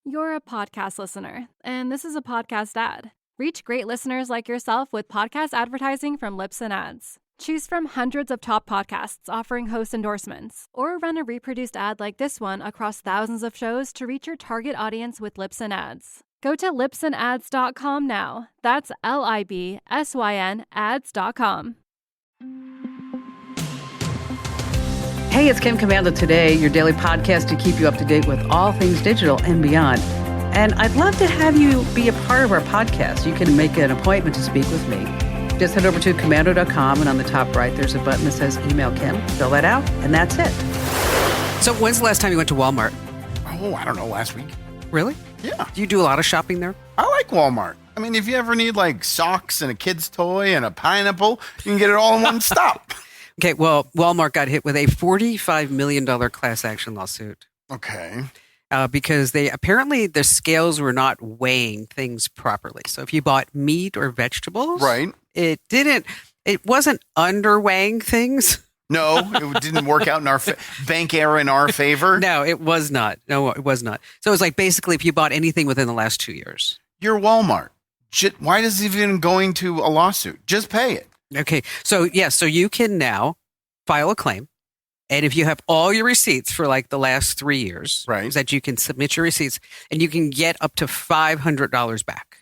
You're a podcast listener, and this is a podcast ad. Reach great listeners like yourself with podcast advertising from Libsyn Ads. Choose from hundreds of top podcasts offering host endorsements, or run a reproduced ad like this one across thousands of shows to reach your target audience with Libsyn Ads. Go to libsynads.com now. That's LIBSYN ads.com. Hey, it's Kim Commando Today, your daily podcast to keep you up to date with all things digital and beyond. And I'd love to have you be a part of our podcast. You can make an appointment to speak with me. Just head over to commando.com, and on the top right, there's a button that says Email Kim. Fill that out, and that's it. So when's the last time you went to Walmart? Oh, I don't know, last week. Really? Yeah. Do you do a lot of shopping there? I like Walmart. I mean, if you ever need like socks and a kid's toy and a pineapple, you can get it all in one stop. Okay, well, Walmart got hit with a $45 million class action lawsuit. Okay. Because apparently the scales were not weighing things properly. So if you bought meat or vegetables, Right. it wasn't underweighing things. No, it didn't work out in our bank error in our favor. No, it was not. No, it was not. So it was like basically if you bought anything within the last 2 years. You're Walmart. Why is it even going to a lawsuit? Just pay it. Okay, so so you can now file a claim. And if you have all your receipts for like the last 3 years, Right. is that you can submit your receipts and you can get up to $500 back.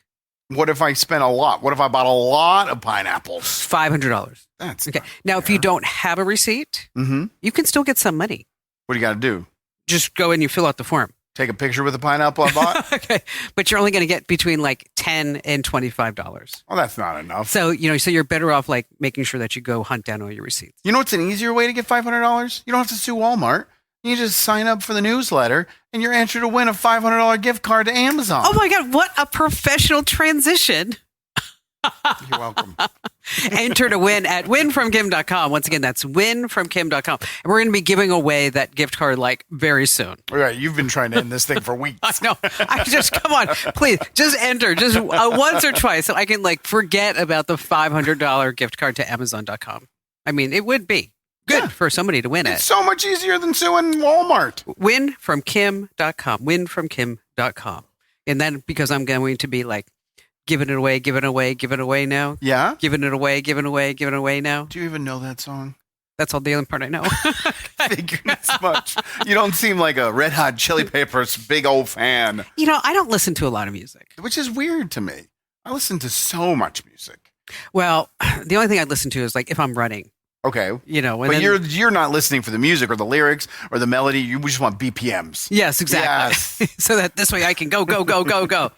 What if I spent a lot? What if I bought a lot of pineapples? $500. That's Okay. not Now, if you fair. don't have a receipt, you can still get some money. What do you got to do? Just go and you fill out the form. Take a picture with the pineapple I bought? Okay. But you're only going to get between like $10 and $25. Well, that's not enough. So, so you're better off like making sure that you go hunt down all your receipts. You know what's an easier way to get $500? You don't have to sue Walmart. You just sign up for the newsletter, and you're entered to win a $500 gift card to Amazon. Oh my God, what a professional transition. You're welcome. Enter to win at winfromkim.com. Once again, that's winfromkim.com. And we're going to be giving away that gift card like very soon. All right, you've been trying to end this thing for weeks. No, come on, please, just enter just once or twice so I can like forget about the $500 gift card to Amazon.com. I mean, it would be good for somebody to win It's it. so much easier than suing Walmart. Winfromkim.com, winfromkim.com. And then because I'm going to be like, giving it away now. Yeah? Giving it away now. Do you even know that song? That's all the only part I know. Figured as much. You don't seem like a Red Hot Chili Peppers big old fan. I don't listen to a lot of music. Which is weird to me. I listen to so much music. Well, the only thing I listen to is like if I'm running. Okay. But you're not listening for the music or the lyrics or the melody. You just want BPMs. Yes, exactly. Yes. So that this way I can go. Go.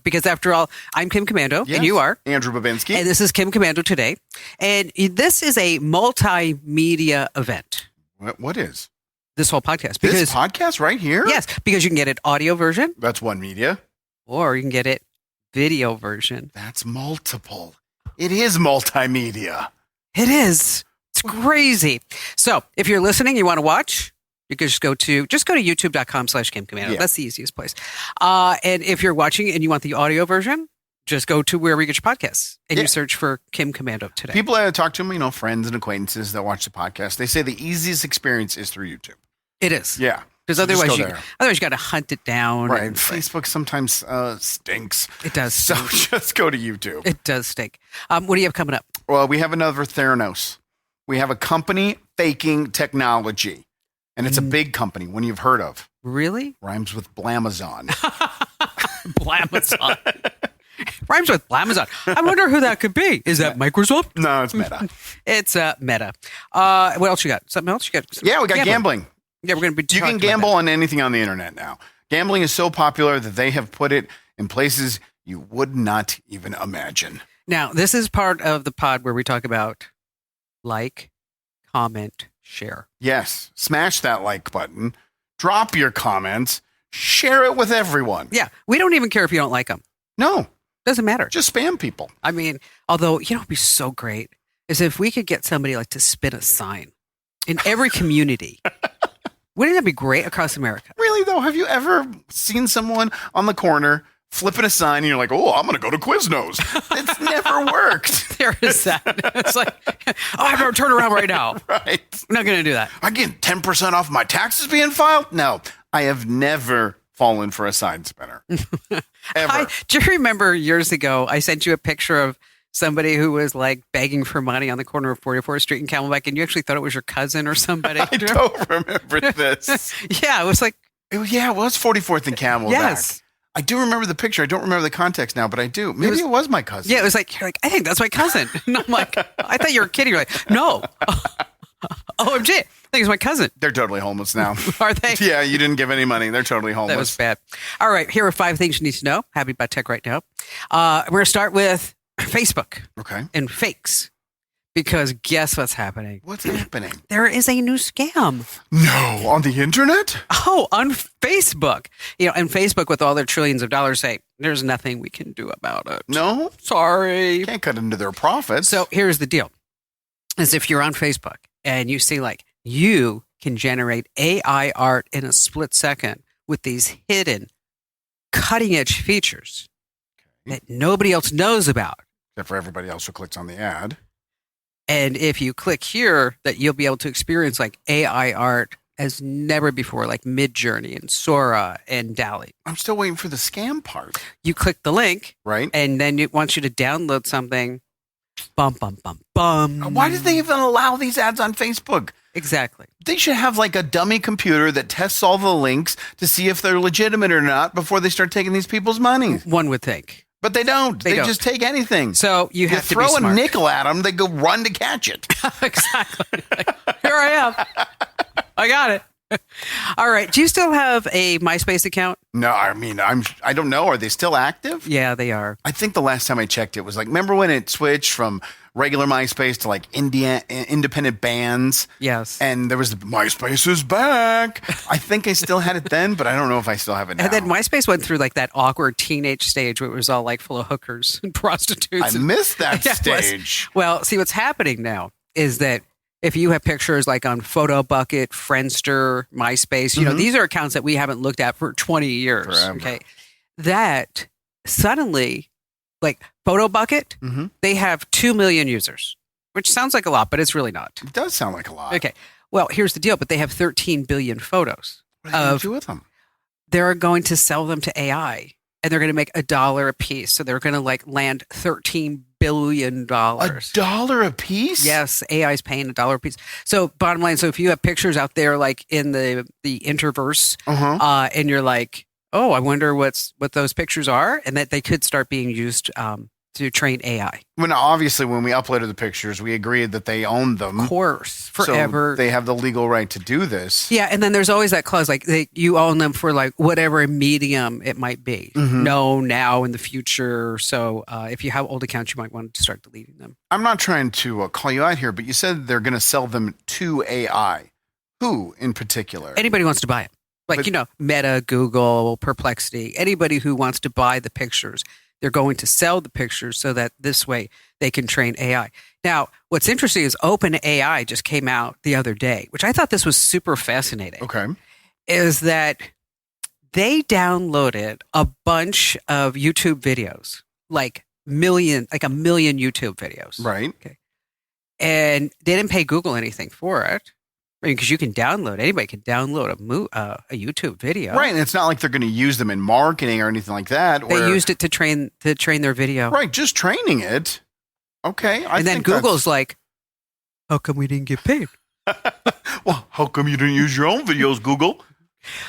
Because after all, I'm Kim Commando, Yes. and you are. Andrew Babinski. And this is Kim Commando Today. And this is a multimedia event, What is? this whole podcast. This podcast right here? Yes, because you can get it audio version That's one media. or you can get it video version. That's multiple. It is multimedia. It is. It's crazy. So if you're listening, you want to watch, you can just go to youtube.com/Kim Commando. Yeah. That's the easiest place. And if you're watching and you want the audio version, just go to wherever you get your podcasts and you search for Kim Commando Today. People I talk to them, friends and acquaintances that watch the podcast, they say the easiest experience is through YouTube. It is. Yeah. Because So just otherwise go you there. got to hunt it down. Right. and- Facebook sometimes stinks. It does. So just go to YouTube. It does stink. What do you have coming up? Well, we have another Theranos. We have a company faking technology. And it's a big company, one you've heard of. Really? Rhymes with Blamazon. Blamazon. Rhymes with Blamazon. I wonder who that could be. Is that Microsoft? No, it's Meta. It's Meta. What else you got? Something else you got? Yeah, we got gambling. Yeah, we're going to be You talking can about gamble on anything on the internet now. Gambling is so popular that they have put it in places you would not even imagine. that. Now, this is part of the pod where we talk about like, comment, share. Yes, smash that like button, drop your comments, share it with everyone. Yeah, we don't even care if you don't like them. No, Doesn't matter. just spam people. I mean, although, it'd be so great is if we could get somebody like to spin a sign in every community. Wouldn't that be great across America? Really, though, have you ever seen someone on the corner flipping a sign and you're like, oh, I'm going to go to Quiznos? It's never worked. There is that. It's like, I have to turn around right now. Right. We're not going to do that. I get 10% off my taxes being filed? No, I have never fallen for a side spinner. Ever. Do you remember years ago, I sent you a picture of somebody who was like begging for money on the corner of 44th Street and Camelback, and you actually thought it was your cousin or somebody? I don't remember this. Yeah, it was like... It was 44th and Camelback. Yes. I do remember the picture. I don't remember the context now, but I do. Maybe it was my cousin. Yeah, it was like, you're like, I think that's my cousin. And I'm like, I thought you were kidding. You're like, no. OMG, I think it's my cousin. They're totally homeless now. Are they? Yeah, you didn't give any money. They're totally homeless. That was bad. All right, here are 5 things you need to know. Happy about tech right now. We're going to start with Facebook Okay. and fakes. Because guess what's happening? What's happening? There is a new scam. No, on the internet? Oh, on Facebook. And Facebook with all their trillions of dollars say, there's nothing we can do about it. No? Sorry. Can't cut into their profits. So here's the deal. Is if you're on Facebook and you see like you can generate AI art in a split second with these hidden cutting edge features that nobody else knows about. Except for everybody else who clicks on the ad. And if you click here, that you'll be able to experience like AI art as never before, like Midjourney and Sora and DALL-E. I'm still waiting for the scam part. You click the link, right? And then it wants you to download something. Bum, bum, bum, bum. Why did they even allow these ads on Facebook? Exactly. They should have like a dummy computer that tests all the links to see if they're legitimate or not before they start taking these people's money. One would think. But they don't. They don't. just take anything. So you have to throw be smart. a nickel at them, they go run to catch it. Exactly. Here I am. I got it. All right. Do you still have a MySpace account? No, I mean, I don't know. Are they still active? Yeah, they are. I think the last time I checked, it was like, remember when it switched from regular MySpace to like independent bands? Yes. And there was the MySpace is back. I think I still had it then, but I don't know if I still have it now. And then MySpace went through like that awkward teenage stage where it was all like full of hookers and prostitutes. I missed that Yeah, stage. Well, see, what's happening now is that if you have pictures like on PhotoBucket, Friendster, MySpace, these are accounts that we haven't looked at for 20 years. Forever. Okay. That suddenly, like PhotoBucket, they have 2 million users, which sounds like a lot, but it's really not. It does sound like a lot. Okay. Well, here's the deal, but they have 13 billion photos. What are they going to do with them? They're going to sell them to AI and they're going to make $1 a piece. So they're going to like land $13 billion. $1 a piece? Yes, AI is paying $1 a piece. So bottom line, so if you have pictures out there like in the interverse, and you're like, oh, I wonder what those pictures are, and that they could start being used to train AI. When obviously when we uploaded the pictures, we agreed that they owned them. Of course, forever. So they have the legal right to do this. Yeah, and then there's always that clause like you own them for like whatever medium it might be. No, now, in the future. So if you have old accounts, you might want to start deleting them. I'm not trying to call you out here, but you said they're going to sell them to AI. Who in particular? Anybody who wants to buy it. Like, Meta, Google, Perplexity, anybody who wants to buy the pictures. They're going to sell the pictures so that this way they can train AI. Now, what's interesting is OpenAI just came out the other day, which I thought this was super fascinating. Okay. Is that they downloaded a bunch of YouTube videos, like a million YouTube videos. Right. Okay. And they didn't pay Google anything for it. I mean, because anybody can download a YouTube video. Right, and it's not like they're going to use them in marketing or anything like that. They used it to train their video. Right, just training it. Okay. And then Google's like, how come we didn't get paid? Well, how come you didn't use your own videos, Google?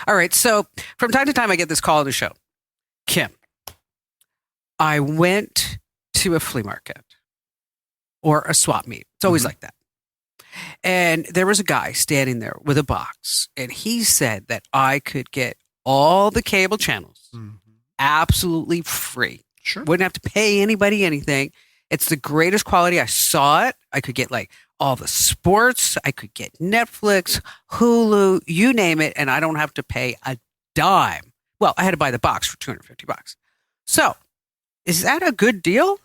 All right, so from time to time I get this call on the show. Kim, I went to a flea market or a swap meet. It's always like that. And there was a guy standing there with a box, and he said that I could get all the cable channels absolutely free. Sure. Wouldn't have to pay anybody anything. It's the greatest quality. I saw it. I could get like all the sports. I could get Netflix, Hulu, you name it, and I don't have to pay a dime. Well, I had to buy the box for $250. So, is that a good deal?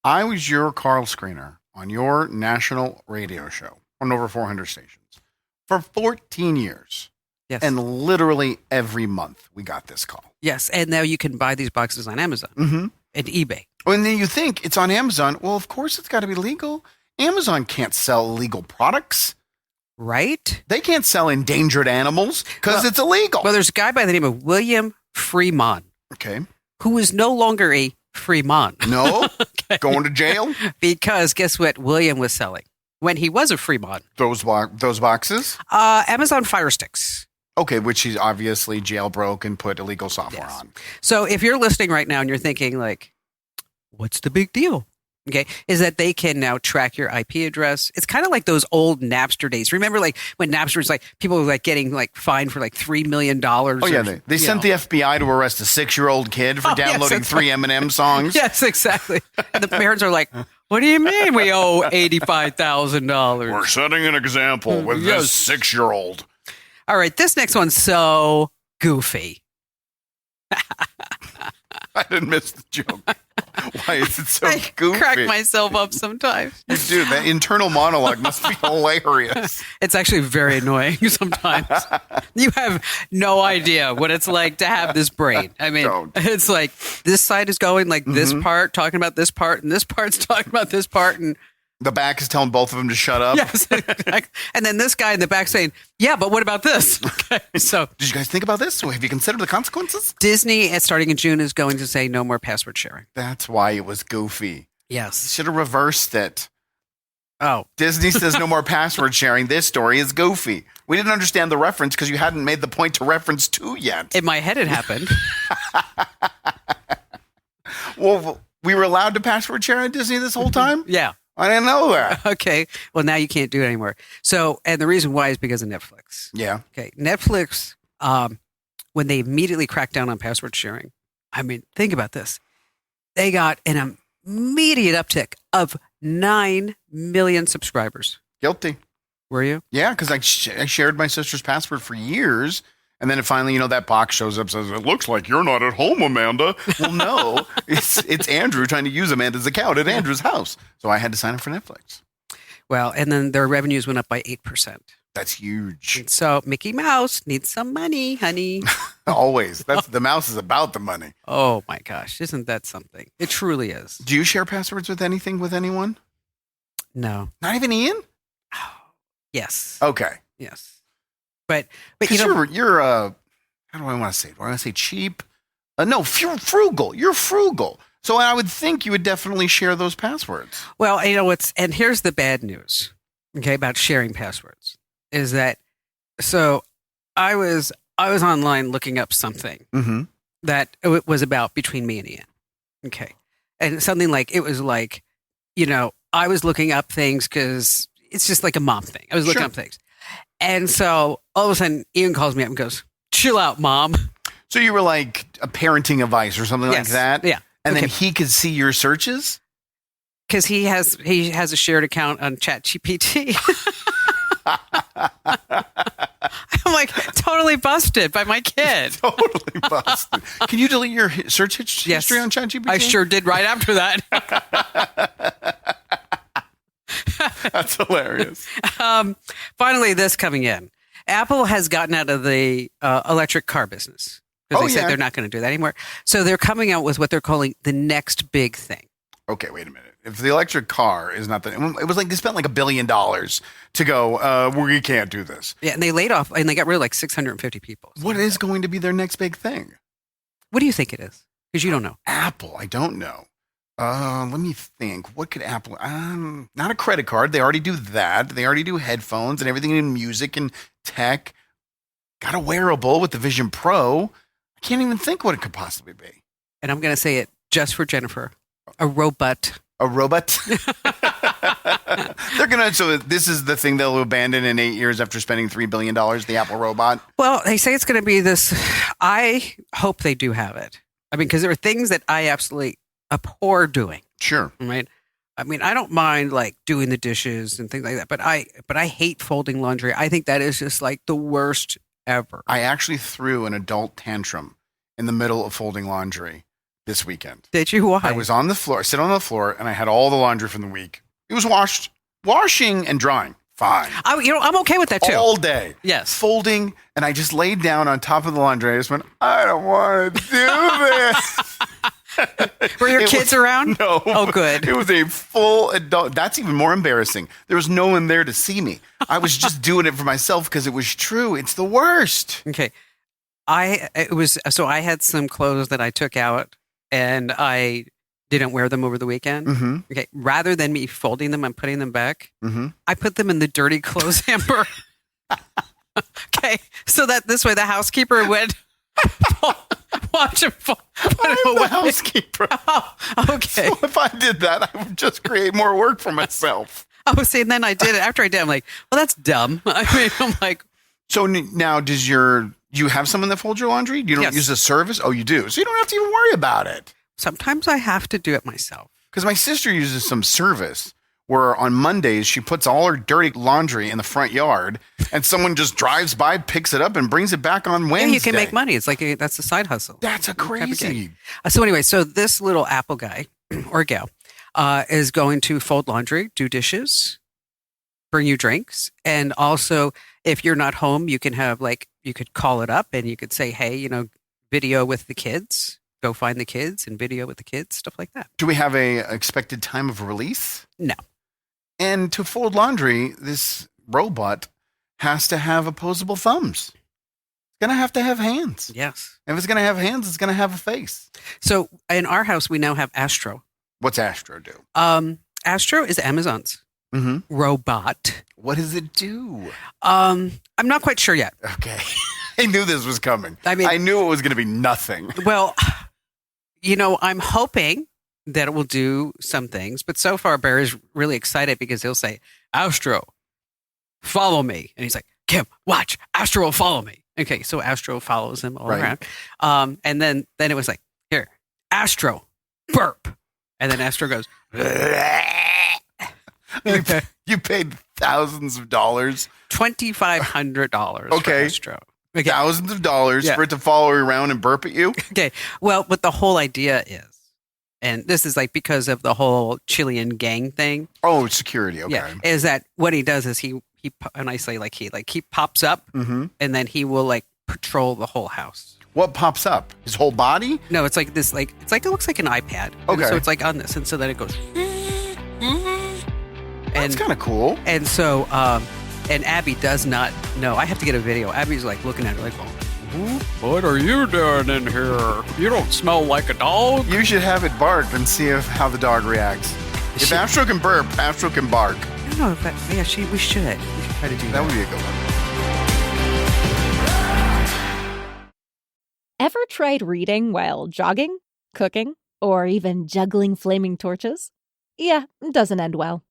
I was your Carl screener on your national radio show on over 400 stations for 14 years. Yes. And literally every month we got this call. Yes. And now you can buy these boxes on Amazon and eBay. And then you think it's on Amazon. Well, of course it's got to be legal. Amazon can't sell illegal products. Right? They can't sell endangered animals because it's illegal. Well, there's a guy by the name of William Fremont, Okay. who is no longer a Fremont. No? Going to jail? Because guess what William was selling when he was a Fremont? Those boxes? Amazon Fire Sticks. Okay, which he's obviously jailbroke and put illegal software on. So if you're listening right now and you're thinking like, what's the big deal? Okay, is that they can now track your IP address. It's kind of like those old Napster days. Remember, like when Napster was like people were like getting like fined for like $3 million. Oh yeah, they sent the FBI to arrest a 6-year-old kid for downloading 3 Eminem songs. Yes, exactly. And the parents are like, "What do you mean we owe $85,000? We're setting an example with this 6-year-old." All right, this next one's so goofy. I didn't miss the joke. Why is it so I goofy? crack myself up sometimes. You do. That internal monologue must be hilarious. It's actually very annoying sometimes. You have no idea what it's like to have this brain. I mean, it's like this side is going like this part, talking about this part, and this part's talking about this part, and the back is telling both of them to shut up. yes, and then this guy in the back saying, "Yeah, but what about this?" Okay, so did you guys think about this? Have you considered the consequences? Disney, starting in June, is going to say no more password sharing. That's why it was goofy. Yes, Should have reversed it. Oh, Disney says no more password sharing. This story is goofy. We didn't understand the reference because you hadn't made the point to reference to yet. in my head it happened. Well, we were allowed to password share on Disney this whole time? Yeah. I didn't know that. Okay. Well, now you can't do it anymore. So, and the reason why is because of Netflix. Yeah. Okay. Netflix, when they immediately cracked down on password sharing, I mean, think about this. They got an immediate uptick of 9 million subscribers. Guilty. Were you? Yeah, because I shared my sister's password for years. And then it finally, that box shows up, says, "It looks like you're not at home, Amanda." Well, no, it's Andrew trying to use Amanda's account at Andrew's house. So I had to sign up for Netflix. Well, and then their revenues went up by 8%. That's huge. And so Mickey Mouse needs some money, honey. Always. The mouse is about the money. Oh my gosh. Isn't that something? It truly is. Do you share passwords with anyone? No. Not even Ian? Yes. Okay. Yes. But you're how do I want to say it? Do I want to say cheap? No, frugal. You're frugal. So I would think you would definitely share those passwords. Well, and here's the bad news, okay, about sharing passwords is that, so I was online looking up something that it was about between me and Ian. Okay. And something like, it was like, I was looking up things because it's just like a mom thing. I was looking up things. And so all of a sudden, Ian calls me up and goes, "Chill out, Mom." So you were like a parenting advice or something like that? Yeah. And then he could see your searches? Because he has a shared account on ChatGPT. I'm like, totally busted by my kid. Totally busted. Can you delete your search history on ChatGPT? I sure did right after that. That's hilarious. Finally, this coming in. Apple has gotten out of the electric car business because they said they're not going to do that anymore. So they're coming out with what they're calling the next big thing. Okay, wait a minute. If the electric car is not it was like they spent like $1 billion to go, we can't do this. Yeah, and they laid off and they got rid of like 650 people. What is going to be their next big thing? What do you think it is? Because you don't know. Apple, I don't know. Let me think. What could Apple? Not a credit card. They already do that. They already do headphones and everything in music and tech. Got a wearable with the Vision Pro. I can't even think what it could possibly be. And I'm going to say it just for Jennifer. A robot. A robot? They're going to, so this is the thing they'll abandon in 8 years after spending $3 billion, the Apple robot? Well, they say it's going to be this. I hope they do have it. I mean, because there are things that I absolutely abhor doing. Sure. Right. I mean, I don't mind like doing the dishes and things like that, but I hate folding laundry. I think that is just like the worst ever. I actually threw an adult tantrum in the middle of folding laundry this weekend. Did you? Why? I was on the floor, sit on the floor, and I had all the laundry from the week. It was washing and drying. Fine. I'm okay with that too. All day. Yes. Folding, and I just laid down on top of the laundry. I just went, I don't want to do this. Were your kids around? No. Oh, good. It was a full adult. That's even more embarrassing. There was no one there to see me. I was just doing it for myself because it was true. It's the worst. Okay. I had some clothes that I took out and I didn't wear them over the weekend. Mm-hmm. Okay. Rather than me folding them and putting them back, Mm-hmm. I put them in the dirty clothes hamper. Okay. So that this way the housekeeper would watch them put I'm them the away. housekeeper. Oh, okay. So if I did that, I would just create more work for myself. Oh, see, and then I did it. After I did, I'm like, well, that's dumb. I mean, I'm like, So now, do you have someone that folds your laundry? You don't Yes. use a service? Oh, you do. So you don't have to even worry about it. sometimes I have to do it myself. Because my sister uses some service where on Mondays she puts all her dirty laundry in the front yard, and someone just drives by, picks it up, and brings it back on Wednesday. Yeah, you can make money. It's like that's a side hustle. That's a crazy. So anyway, so this little Apple guy or gal is going to fold laundry, do dishes, bring you drinks, and also if you're not home, you can have you could call it up and you could say, hey, video with the kids, go find the kids and video with the kids, stuff like that. Do we have a expected time of release? No. And to fold laundry, this robot has to have opposable thumbs. It's going to have hands. Yes. If it's going to have hands, it's going to have a face. So in our house, we now have Astro. What's Astro do? Astro is Amazon's robot. What does it do? I'm not quite sure yet. Okay. I knew this was coming. I mean- I knew it was going to be nothing. Well, I'm hoping that it will do some things, but so far Barry's really excited because he'll say, Astro, follow me. And he's like, Kim, watch, Astro will follow me. Okay, so Astro follows him all Right. around. And then it was like, here, Astro, burp. And then Astro goes, You paid thousands of dollars, $2,500 Okay. for Astro. Okay. thousands of dollars Yeah. for it to follow you around and burp at you. Okay. Well, but the whole idea is, and this is because of the whole Chilean gang thing. Oh, security. Okay. Yeah, is that what he does is he and I say he pops up Mm-hmm. and then he will patrol the whole house. What pops up? His whole body? No, it's like this it looks like an iPad. And Okay. so it's on this, and so then it goes. That's kind of cool. And so and Abby does not know. I have to get a video. Abby's looking at it what are you doing in here? You don't smell like a dog. You should have it bark and see how the dog reacts. If She- Astro can burp, Astro can bark. I don't know if that. Yeah, we should try to do That that. would be a good one. Ever tried reading while jogging, cooking, or even juggling flaming torches? Yeah, it doesn't end well.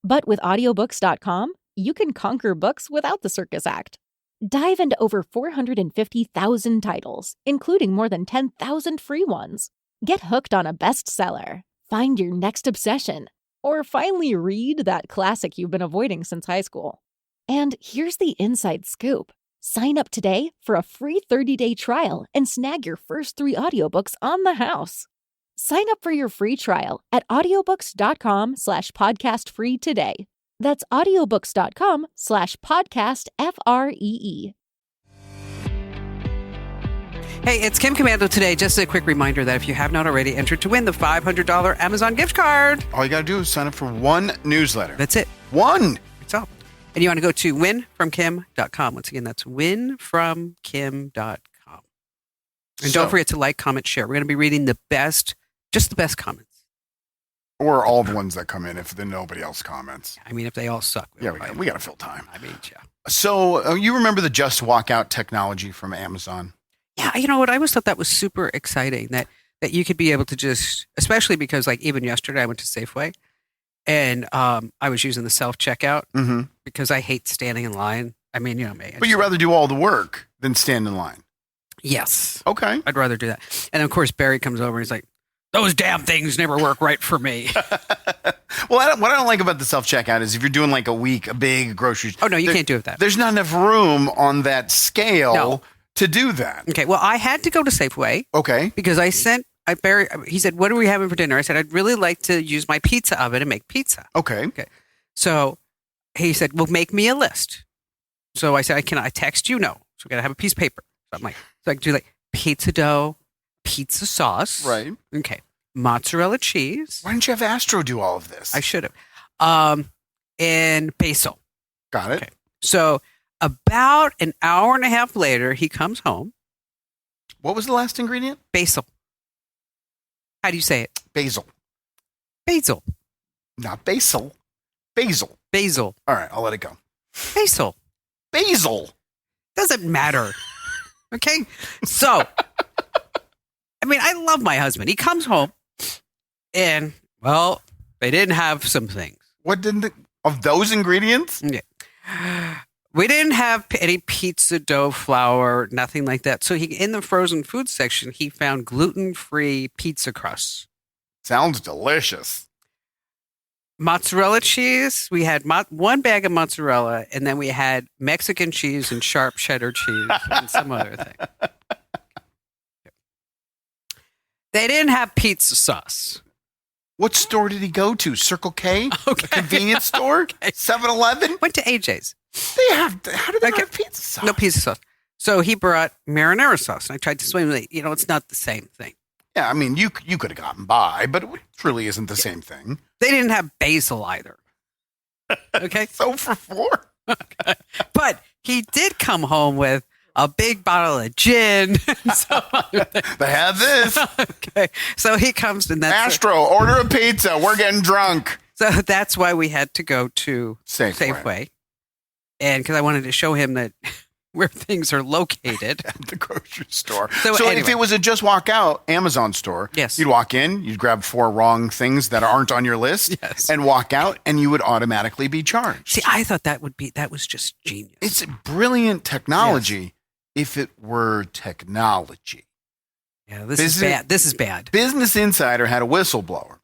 But with audiobooks.com, you can conquer books without the circus act. Dive into over 450,000 titles, including more than 10,000 free ones. Get hooked on a bestseller, find your next obsession, or finally read that classic you've been avoiding since high school. And here's the inside scoop. Sign up today for a free 30-day trial and snag your first 3 audiobooks on the house. Sign up for your free trial at audiobooks.com/podcastfree today. That's audiobooks.com/podcastfree. Hey, it's Kim Commando today. Just a quick reminder that if you have not already entered to win the $500 Amazon gift card, All you got to do is sign up for one newsletter. that's it. One. That's all. And you want to go to winfromkim.com. Once again, that's winfromkim.com. And So- don't forget to like, comment, share. We're going to be reading the best comments. Or all the ones that come in if then nobody else comments. I mean, if they all suck. Yeah, we got to fill time. I mean, yeah. So you remember the Just Walk Out technology from Amazon? Yeah, you know what? I always thought that was super exciting that you could be able to just, especially because even yesterday I went to Safeway and I was using the self-checkout Mm-hmm. because I hate standing in line. I mean, you know me. But you'd rather do all the work than stand in line. Yes. Okay. I'd rather do that. And of course, Barry comes over and he's like, those damn things never work right for me. Well, what I don't like about the self-checkout is if you're doing a week, a big grocery. Oh, no, you can't do it that. There's not enough room on that scale No. to do that. Okay, well, I had to go to Safeway Okay. because Barry, he said, what are we having for dinner? I said, I'd really like to use my pizza oven and make pizza. Okay. So he said, well, make me a list. So I said, can I text you? No. So we got to have a piece of paper. So I'm like, so I can do pizza dough, pizza sauce. Right. Okay. Mozzarella cheese. Why didn't you have Astro do all of this? I should have. And basil. Got it. Okay. So about an hour and a half later, he comes home What was the last ingredient? Basil. How do you say it? Basil. Basil. Not basil. Basil. Basil. All right, I'll let it go. Basil. Basil. Doesn't matter. Okay? So, I mean, I love my husband. He comes home and, well, they didn't have some things. What didn't of those ingredients? Yeah. We didn't have any pizza dough flour, nothing like that. So in the frozen food section, he found gluten-free pizza crusts. Sounds delicious. Mozzarella cheese. We had one bag of mozzarella, and then we had Mexican cheese and sharp cheddar cheese and some other thing. They didn't have pizza sauce. What store did he go to? Circle K? Okay. A convenience store? Okay. 7-Eleven? Went to AJ's. How do they not have pizza sauce? No pizza sauce. So he brought marinara sauce, and I tried to explain to him, it's not the same thing. Yeah, I mean, you could have gotten by, but it truly isn't the same thing. They didn't have basil either. Okay? So for four. Okay. But he did come home with a big bottle of gin. They have this. Okay. So he comes and that's Astro, order a pizza. We're getting drunk. So that's why we had to go to Safeway. And because I wanted to show him that where things are located. At the grocery store. So anyway. If it was a just walk out Amazon store, yes, you'd walk in, you'd grab 4 wrong things that aren't on your list, yes, and walk out, and you would automatically be charged. See, I thought that was just genius. It's brilliant technology if it were technology. Yeah, this is bad. This is bad. Business Insider had a whistleblower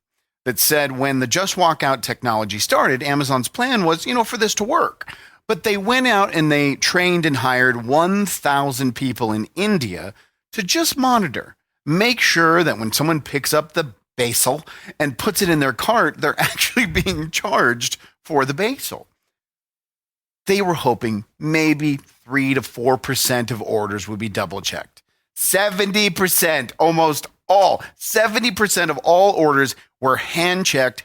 that said when the just walk out technology started, Amazon's plan was, for this to work. But they went out and they trained and hired 1,000 people in India to just monitor, make sure that when someone picks up the basil and puts it in their cart, they're actually being charged for the basil. They were hoping maybe 3 to 4% of orders would be double checked. 70%, almost all, 70% of all orders were hand checked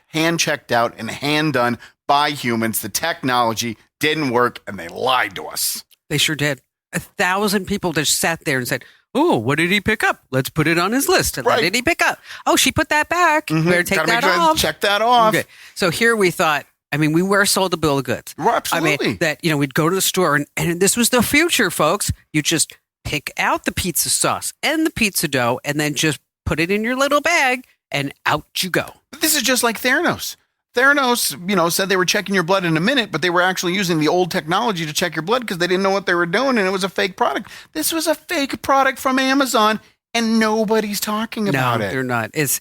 out, and hand done by humans. The technology didn't work, and they lied to us. They sure did. 1,000 people just sat there and said, "Oh, what did he pick up? Let's put it on his list." And right. What did he pick up? Oh, she put that back. Better take that off. Check that off. Okay. So here we thought, we were sold a bill of goods. Well, absolutely. That, we'd go to the store, and this was the future, folks. You just pick out the pizza sauce and the pizza dough, and then just put it in your little bag, and out you go. But this is just like Theranos. Theranos, said they were checking your blood in a minute, but they were actually using the old technology to check your blood because they didn't know what they were doing, and it was a fake product. This was a fake product from Amazon, and nobody's talking about it. No, they're not. It's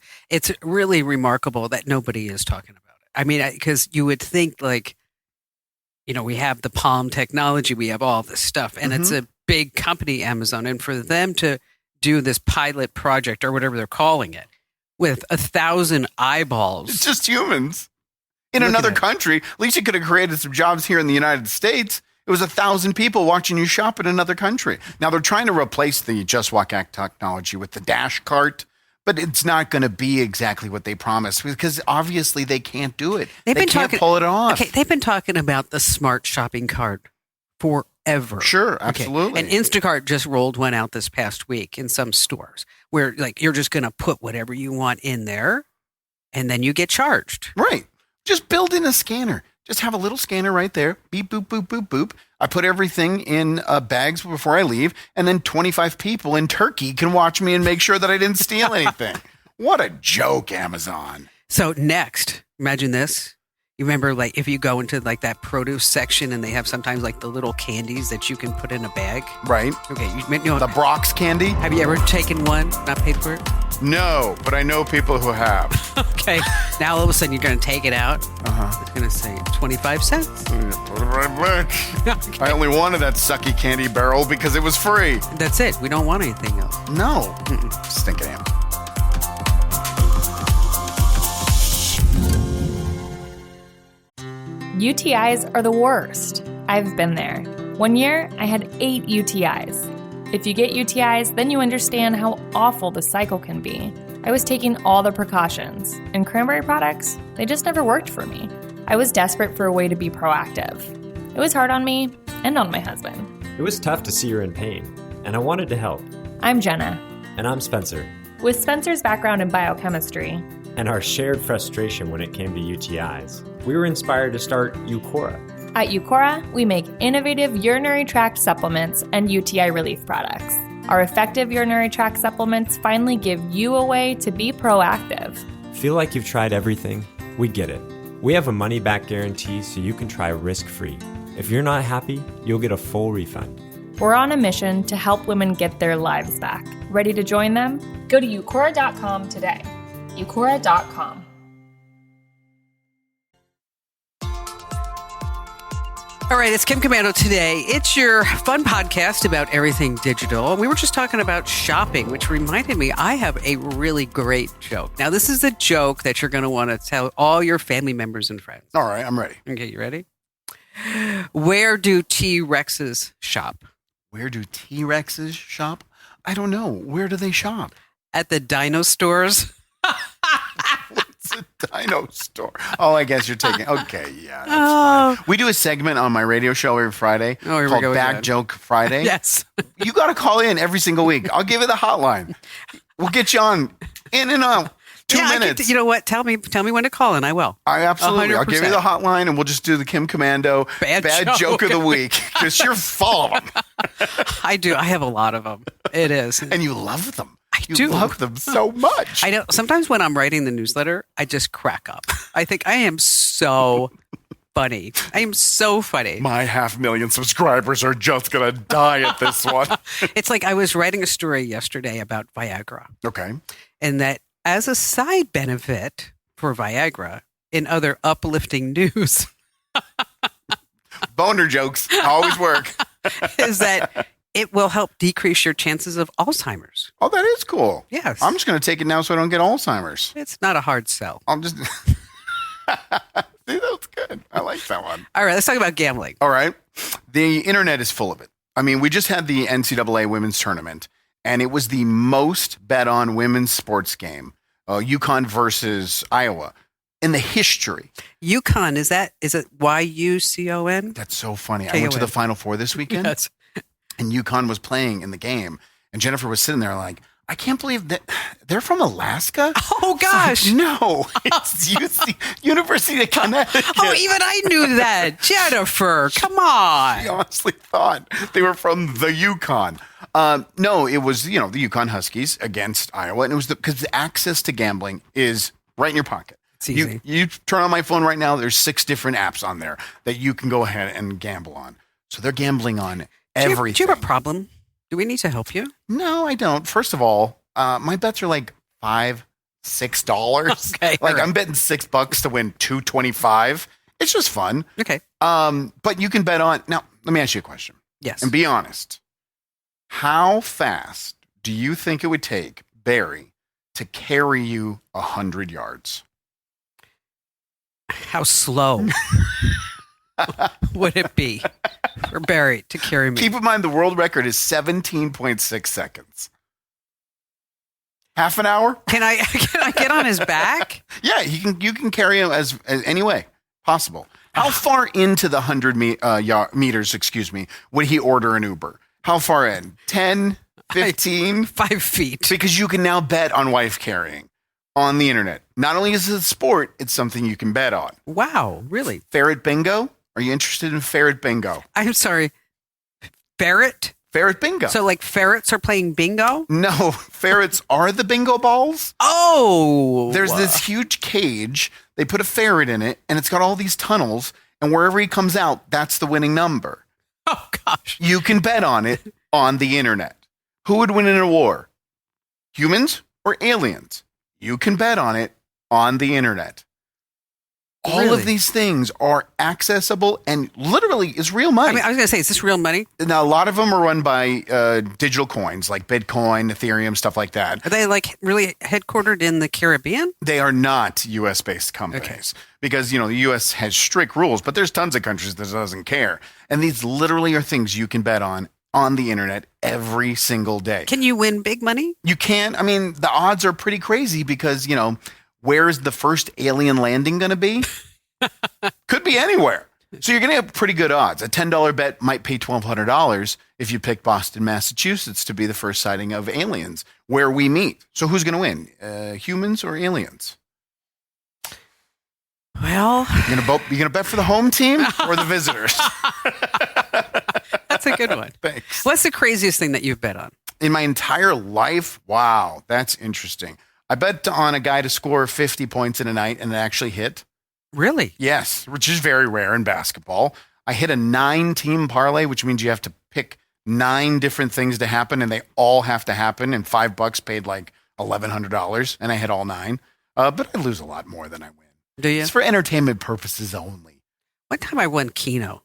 really remarkable that nobody is talking about it. Because you would think we have the Palm technology, we have all this stuff, and it's a big company, Amazon, and for them to do this pilot project or whatever they're calling it with 1,000 eyeballs. It's just humans. In another country, at least you could have created some jobs here in the United States. It was 1,000 people watching you shop in another country. Now they're trying to replace the Just Walk Out technology with the Dash Cart, but it's not going to be exactly what they promised because obviously they can't do it. They can't pull it off. Okay, they've been talking about the smart shopping cart forever. Sure, absolutely. Okay. And Instacart just rolled one out this past week in some stores where you're just going to put whatever you want in there and then you get charged. Right. Just build in a scanner. Just have a little scanner right there. Beep, boop, boop, boop, boop. I put everything in bags before I leave, and then 25 people in Turkey can watch me and make sure that I didn't steal anything. What a joke, Amazon. So next, imagine this. You remember, if you go into that produce section and they have sometimes the little candies that you can put in a bag? Right. Okay. The Brock's candy? Have you ever taken one, not paid for it? No, but I know people who have. Okay. Now all of a sudden you're going to take it out. It's going to say 25 cents. Put it right back. Okay. I only wanted that sucky candy barrel because it was free. That's it. We don't want anything else. No. Stinking Amazon. UTIs are the worst. I've been there. One year, I had 8 UTIs. If you get UTIs, then you understand how awful the cycle can be. I was taking all the precautions, and cranberry products, they just never worked for me. I was desperate for a way to be proactive. It was hard on me and on my husband. It was tough to see her in pain, and I wanted to help. I'm Jenna. And I'm Spencer. With Spencer's background in biochemistry And our shared frustration when it came to UTIs, we were inspired to start Eucora. At Eucora, we make innovative urinary tract supplements and UTI relief products. Our effective urinary tract supplements finally give you a way to be proactive. Feel like you've tried everything? We get it. We have a money-back guarantee so you can try risk-free. If you're not happy, you'll get a full refund. We're on a mission to help women get their lives back. Ready to join them? Go to eucora.com today. eucora.com. All right, it's Kim Commando today. It's your fun podcast about everything digital. We were just talking about shopping, which reminded me I have a really great joke. Now, this is a joke that you're going to want to tell all your family members and friends. All right, I'm ready. Okay, you ready? Where do T-Rexes shop? Where do T-Rexes shop? I don't know. Where do they shop? At the dino stores. What's a dino store? Oh, I guess you're taking. Okay, yeah. That's fine. We do a segment on my radio show every Friday Here we called go Back again. Joke Friday. Yes. You got to call in every single week. I'll give you the hotline. We'll get you on in and out. 2 minutes. You know what? Tell me when to call, and I will. I absolutely. I'll give you 100%. the hotline, and we'll just do the Kim Commando Bad joke joke. of the week because you're full of them, I do. I have a lot of them. It is. and you love them. You do. love them so much. I know. Sometimes when I'm writing the newsletter, I just crack up. I think I am so funny. I am so funny. My 500,000 subscribers are just gonna die at this one. It's like I was writing a story yesterday about Viagra, Okay. and that as a side benefit for Viagra, in other uplifting news, Boner jokes always work. is that it will help decrease your chances of Alzheimer's. Oh, that is cool. Yes. I'm just gonna take it now so I don't get Alzheimer's. It's not a hard sell. I'm just. See, that's good. I like that one. All right, let's talk about gambling. All right. The internet is full of it. I mean, we just had the NCAA women's tournament, and it was the most bet on women's sports game, UConn versus Iowa, in the history. UConn, is it YUCON? That's so funny. I went to the Final Four this weekend, Yes. and UConn was playing in the game, and Jennifer was sitting there like, I can't believe that they're from Alaska. Oh, gosh. No, it's University of Connecticut. Oh, even I knew that. Jennifer, come I on. honestly thought they were from the Yukon. No, it was, the Yukon Huskies against Iowa. And it was because the access to gambling is right in your pocket. It's easy. You turn on my phone right now, there's 6 different apps on there that you can go ahead and gamble on. So they're gambling on everything. Do you have a problem? Do we need to help you? No, I don't. First of all, my bets are like $5-6. Okay, Like all right. I'm betting $6 to win $225. It's just fun. Okay. But you can bet on. Now, let me ask you a question. Yes. And be honest. How fast do you think it would take Barry to carry you 100 yards? How slow would it be for Barry to carry me? Keep in mind the world record is 17.6 seconds. Half an hour? Can I get on his back? Yeah, you can carry him as any way possible. How far into the 100 meters, would he order an Uber? How far in? 10, 15? 5 feet. Because you can now bet on wife carrying on the internet. Not only is it a sport, it's something you can bet on. Wow, really? Ferret bingo? Are you interested in ferret bingo? I'm sorry. Ferret? Ferret bingo. So like ferrets are playing bingo? No, ferrets are the bingo balls. Oh. There's this huge cage. They put a ferret in it, and it's got all these tunnels. And wherever he comes out, that's the winning number. Oh, gosh. You can bet on it on the internet. Who would win in a war? Humans or aliens? You can bet on it on the internet. All Really? of these things are accessible and literally is real money. I mean, I was going to say, is this real money? Now, a lot of them are run by digital coins like Bitcoin, Ethereum, stuff like that. Are they like really headquartered in the Caribbean? They are not U.S.-based companies because, the U.S. has strict rules, but there's tons of countries that doesn't care. And these literally are things you can bet on the internet every single day. Can you win big money? You can. I mean, the odds are pretty crazy because, where is the first alien landing going to be? Could be anywhere. So you're going to have pretty good odds. A $10 bet might pay $1,200 if you pick Boston, Massachusetts to be the first sighting of aliens where we meet. So who's going to win? Humans or aliens? Well, you gonna bet for the home team or the visitors? that's a good one. Thanks. What's the craziest thing that you've bet on? In my entire life? Wow, that's interesting. I bet on a guy to score 50 points in a night and it actually hit. Really? Yes, which is very rare in basketball. I hit a 9-team parlay, which means you have to pick 9 different things to happen and they all have to happen. And $5 paid like $1,100 and I hit all 9. But I lose a lot more than I win. Do you? It's for entertainment purposes only. One time I won Keno.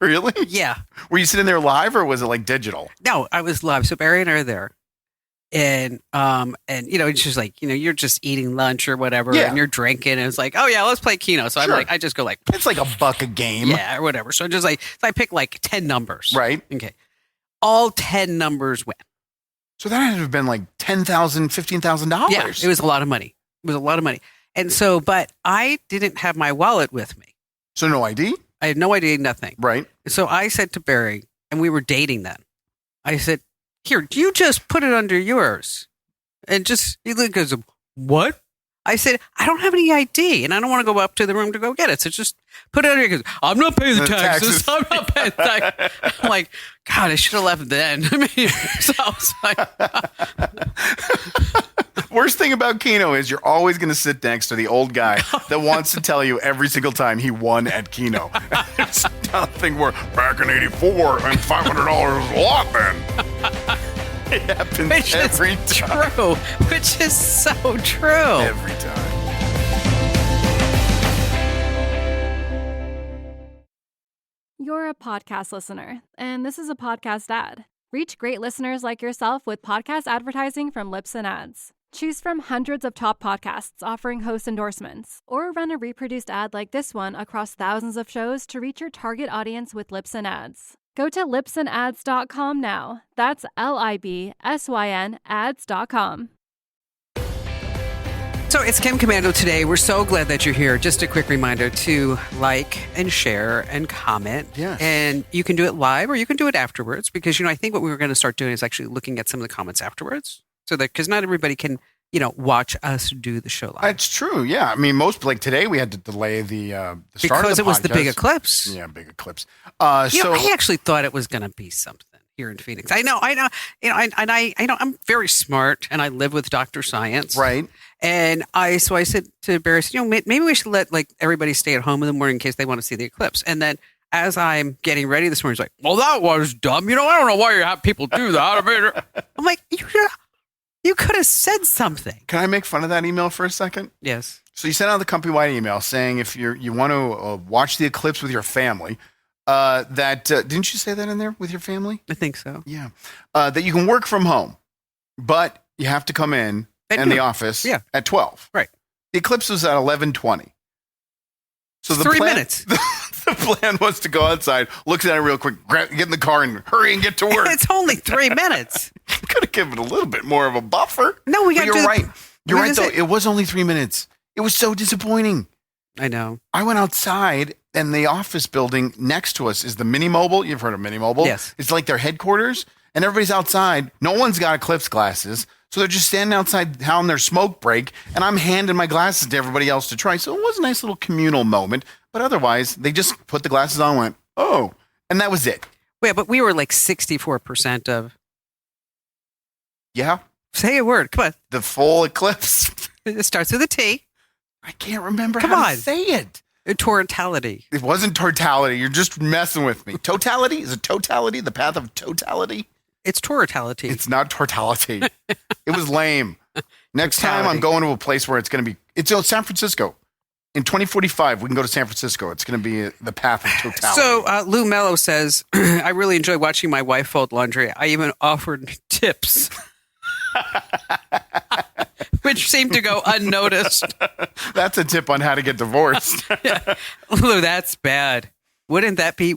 Really? Yeah. Were you sitting there live or was it like digital? No, I was live. So Barry and I are there. And it's just like, you're just eating lunch or whatever and you're drinking and it's like, oh yeah, let's play Keno. So Sure. I just go like, it's like $1 a game. Yeah, or whatever. So just like, I pick like 10 numbers. Right. Okay. All 10 numbers win. So that had to have been like $10,000, $15,000. Yeah, it was a lot of money. And so, but I didn't have my wallet with me. So no ID? I had no idea, nothing. Right. So I said to Barry, and we were dating then. I said, here, you just put it under yours. And he goes, what? I said, I don't have any ID and I don't want to go up to the room to go get it. So just put it under your, I'm not paying the taxes. I'm not paying the taxes. I'm like, God, I should have left then. I mean, so I was like, worst thing about Keno is you're always going to sit next to the old guy that wants to tell you every single time he won at Keno. It's nothing where back in '84 and $500 is a lot then. It happens every time. True, which is so true. Every time. You're a podcast listener, and this is a podcast ad. Reach great listeners like yourself with podcast advertising from Lips and Ads. Choose from hundreds of top podcasts offering host endorsements, or run a reproduced ad like this one across thousands of shows to reach your target audience with Lips and Ads. Go to lipsandads.com now. That's LIBSYN ads.com. So it's Kim Commando today. We're so glad that you're here. Just a quick reminder to like and share and comment. Yes. And you can do it live or you can do it afterwards because, I think what we were going to start doing is actually looking at some of the comments afterwards. So that, because not everybody can, watch us do the show live. That's true. Yeah. I mean, like today we had to delay the start of the because it was the podcast. big eclipse. Yeah, big eclipse. I actually thought it was going to be something here in Phoenix. I know. I'm very smart and I live with Dr. Science. Right. And I said to Barry, maybe we should let everybody stay at home in the morning in case they want to see the eclipse. And then as I'm getting ready this morning, he's like, well, that was dumb. I don't know why you have people do that. I mean, I'm like, you could have said something. Can I make fun of that email for a second? Yes. So you sent out the company-wide email saying if you want to watch the eclipse with your family, didn't you say that in there with your family? I think so. Yeah. That you can work from home, but you have to come in the office at 12. Right. The eclipse was at 11:20. So the 3 plan, minutes. The plan was to go outside, look at it real quick, get in the car and hurry and get to work. It's only 3 minutes. Could have given it a little bit more of a buffer. No, we got to You're right. You're right, though. It? It was only 3 minutes. It was so disappointing. I know. I went outside, and the office building next to us is the Mini Mobile. You've heard of Mini Mobile? Yes. It's like their headquarters, and everybody's outside. No one's got eclipse glasses, so they're just standing outside having their smoke break, and I'm handing my glasses to everybody else to try. So it was a nice little communal moment, but otherwise, they just put the glasses on and went, oh, and that was it. Yeah, but we were like 64% of... Yeah? Say a word. Come on. The full eclipse. It starts with a T. I can't remember Come how on. to say it. Totality. It wasn't totality. You're just messing with me. Totality? Is it totality? The path of totality? It's totality. It's not totality. It was lame. Next time I'm going to a place where it's going to be, it's San Francisco. In 2045, we can go to San Francisco. It's going to be the path of totality. So Lou Mello says, I really enjoy watching my wife fold laundry. I even offered tips. Which seemed to go unnoticed. That's a tip on how to get divorced. Yeah. Lou, that's bad. Wouldn't that be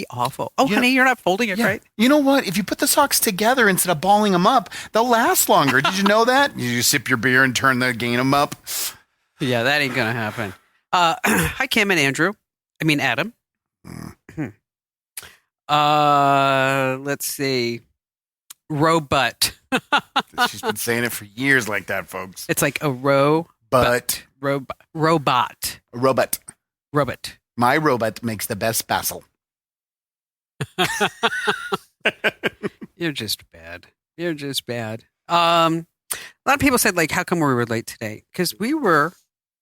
awful? Oh, honey, you're not folding it right. You know what? If you put the socks together instead of balling them up, they'll last longer. Did you know that? You sip your beer and gain them up. Yeah, that ain't going to happen. Hi, Kim and Andrew. I mean, Adam. Let's see. Robot. She's been saying it for years like that, folks. It's like a But robot. Robot. My robot makes the best basil. You're just bad. You're just bad. A lot of people said, like, how come we were late today? Because we were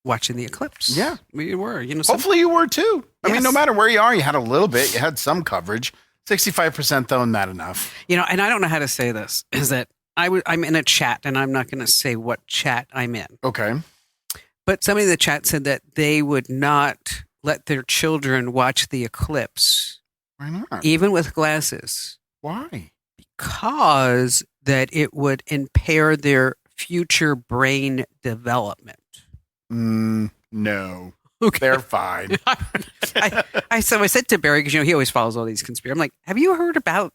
watching the eclipse. Yeah. We were. Hopefully you were too. I mean, Yes. no matter where you are, you had a little bit. You had some coverage. 65% though, not enough. And I don't know how to say this, is that I'm in a chat, and I'm not going to say what chat I'm in. Okay. But somebody in the chat said that they would not let their children watch the eclipse, Why not? even with glasses, Why? because that it would impair their future brain development. No. Okay. They're fine. I said to Barry, because he always follows all these conspiracies. I'm like, have you heard about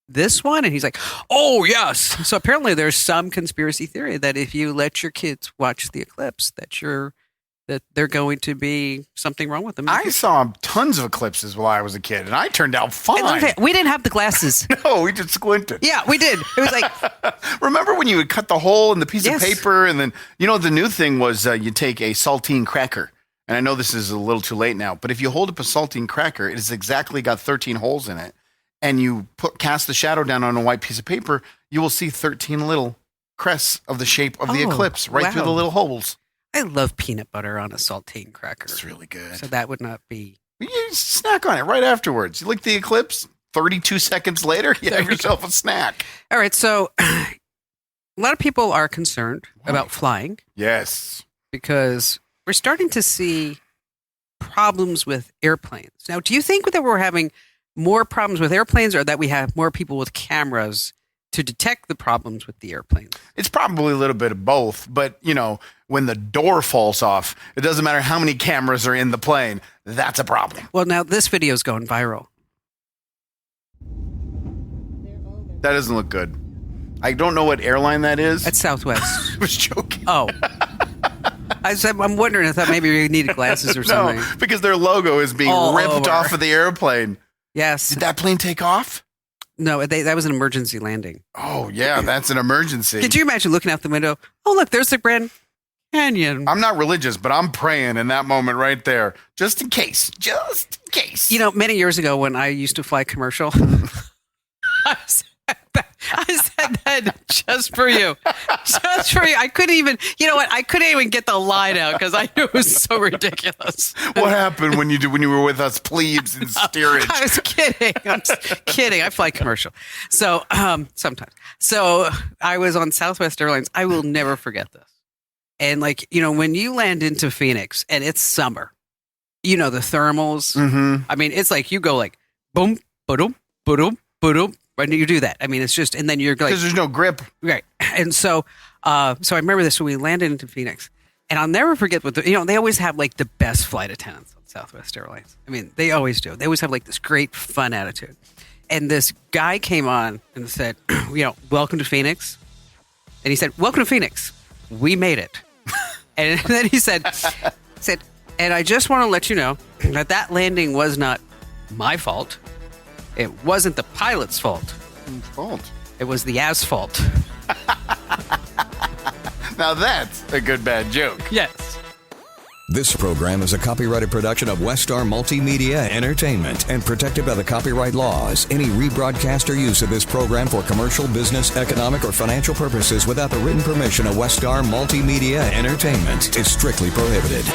this one? And he's like, oh yes. So apparently there's some conspiracy theory that if you let your kids watch the eclipse, that they're going to be something wrong with them. I saw tons of eclipses while I was a kid, and I turned out fine. We didn't have the glasses. No, we just squinted. Yeah, we did. It was like, Remember when you would cut the hole in the piece Yes. of paper, and then the new thing was you take a saltine cracker. And I know this is a little too late now, but if you hold up a saltine cracker, it has exactly got 13 holes in it, and you cast the shadow down on a white piece of paper, you will see 13 little crests of the shape of the eclipse right through the little holes. I love peanut butter on a saltine cracker. It's really good. So that would not be. You snack on it right afterwards. You lick the eclipse, 32 seconds later, you have yourself a snack. All right. So a lot of people are concerned about flying Yes. because we're starting to see problems with airplanes. Now, do you think that we're having more problems with airplanes, or that we have more people with cameras to detect the problems with the airplanes? It's probably a little bit of both, but when the door falls off, it doesn't matter how many cameras are in the plane. That's a problem. Well, now this video is going viral. That doesn't look good. I don't know what airline that is. That's Southwest. I was joking. Oh. I'm wondering if that maybe we needed glasses or something. No, because their logo is being All ripped over. off of the airplane. Yes. Did that plane take off? No, that was an emergency landing. Oh, yeah, that's an emergency. Could you imagine looking out the window? Oh, look, there's the Grand Canyon. I'm not religious, but I'm praying in that moment right there. Just in case. Just in case. Many years ago when I used to fly commercial, I said that just for you. Just for you. I couldn't even, I couldn't even get the line out because I knew it was so ridiculous. What happened when you were with us plebes in steerage? I was kidding. I'm just kidding. I fly commercial. So, sometimes. So I was on Southwest Airlines. I will never forget this. And when you land into Phoenix and it's summer, the thermals, I mean, it's like you go like boom, ba-dum, ba-dum, ba-dum. Right, you do that. I mean, it's just, and then you're like, Because there's no grip. right. And so I remember this when we landed into Phoenix, and I'll never forget they always have like the best flight attendants on Southwest Airlines. I mean, they always do. They always have like this great fun attitude. And this guy came on and said, welcome to Phoenix. And he said, welcome to Phoenix. We made it. And then he said, and I just want to let you know that landing was not my fault. It wasn't the pilot's fault. It was the asphalt. Now that's a good bad joke. Yes. This program is a copyrighted production of Westar Multimedia Entertainment and protected by the copyright laws. Any rebroadcast or use of this program for commercial, business, economic, or financial purposes without the written permission of Westar Multimedia Entertainment is strictly prohibited.